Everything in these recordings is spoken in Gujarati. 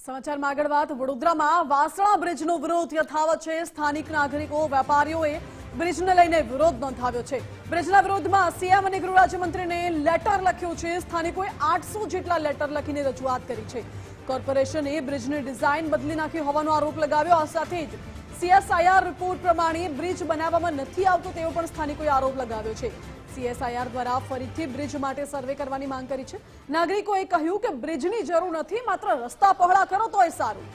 સમાચારમાં આગળ વાત વડોદરામાં વાસણા બ્રિજનો વિરોધ યથાવત છે। સ્થાનિક નાગરિકો વેપારીઓએ બ્રિજને લઈને વિરોધ નોંધાવ્યો છે। બ્રિજના વિરોધમાં સીએમ અને ગૃહ રાજ્યમંત્રીને લેટર લખ્યું છે। સ્થાનિકોએ 800 જેટલા લેટર લખીને રજૂઆત કરી છે। કોર્પોરેશને બ્રિજની ડિઝાઇન બદલી નાખી હોવાનો આરોપ લગાવ્યો। આ સાથે જ સીએસઆઈઆર રિપોર્ટ પ્રમાણે બ્રિજ બનાવવામાં નથી આવતો તેવો પણ સ્થાનિકોએ આરોપ લગાવ્યો છે। સીએસઆઈઆર દ્વારા ફરીથી બ્રિજ માટે સર્વે કરવાની માંગ કરી છે। નાગરિકોએ કહ્યું કે બ્રિજની જરૂર નથી, માત્ર રસ્તા પહોળા કરો તોય સારું।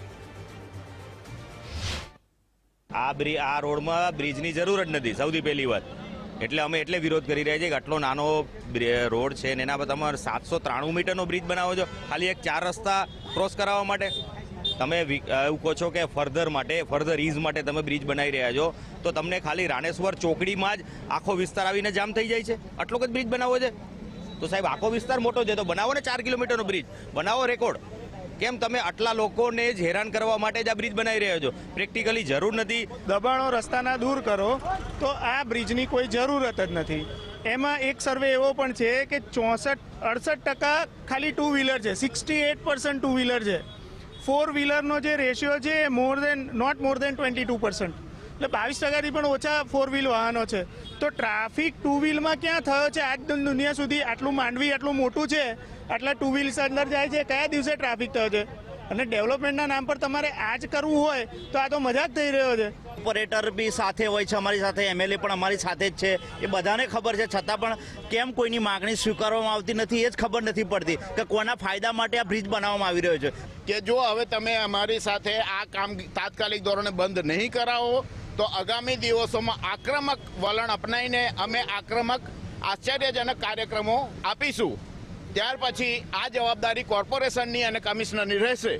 આ રોડમાં બ્રિજની જરૂર જ નથી, સૌથી પહેલી વાત એટલે અમે વિરોધ કરી રહ્યા છીએ કે આટલો નાનો રોડ છે ને એના પર તમારે 793 મીટરનો બ્રિજ બનાવો છો ખાલી એક 4 રસ્તા ક્રોસ કરાવવા માટે। તમે એવું કહો છો કે ફર્ધર ઇઝ માટે તમે બ્રિજ બનાવી રહ્યા છો, તો તમને ખાલી રાણેશ્વર ચોકડીમાં જ આખો વિસ્તાર આવીને જામ થઈ જાય છે। આટલો જ બ્રિજ બનાવો છે તો સાહેબ આખો વિસ્તાર મોટો છે તો બનાવો ને 4 કિલોમીટરનો બ્રિજ બનાવો રેકોર્ડ। કેમ તમે આટલા લોકોને જ હેરાન કરવા માટે જ આ બ્રિજ બનાવી રહ્યા છો? પ્રેક્ટિકલી જરૂર નથી। દબાણો રસ્તાના દૂર કરો તો આ બ્રિજની કોઈ જરૂરત જ નથી। એમાં એક સર્વે એવો પણ છે કે 68% ખાલી 2 વ્હીલર છે, 68% 2 વ્હીલર છે। 4 વ્હીલરનો જે રેશિયો છે એ નોટ મોર દેન 22%, એટલે 22%થી પણ ઓછા 4 વ્હીલ વાહનો છે। તો ટ્રાફિક 2 વ્હીલમાં ક્યાં થયો છે આજ દુનિયા સુધી? આટલું માંડવી આટલું મોટું છે, આટલા 2 વ્હીલ્સ અંદર જાય છે, કયા દિવસે ટ્રાફિક થયો છે? અને ડેવલપમેન્ટના નામ પર તમારે આ જ કરવું હોય તો આ તો મજાક થઈ રહ્યો છે। ઓપરેટર બી સાથે હોય છે, અમારી સાથે એમએલએ પણ અમારી સાથે જ છે, એ બધાને ખબર છે, છતાં પણ કેમ કોઈની માગણી સ્વીકારવામાં આવતી નથી એ જ ખબર નથી પડતી કે કોના ફાયદા માટે આ બ્રિજ બનાવવામાં આવી રહ્યો છે। કે જો હવે તમે અમારી સાથે આ કામ તાત્કાલિક ધોરણે બંધ નહીં કરાવો તો આગામી દિવસોમાં આક્રમક વલણ અપનાવીને અમે આક્રમક આશ્ચર્યજનક કાર્યક્રમો આપીશું। ત્યાર પછી આ જવાબદારી કોર્પોરેશનની અને કમિશનરની રહેશે।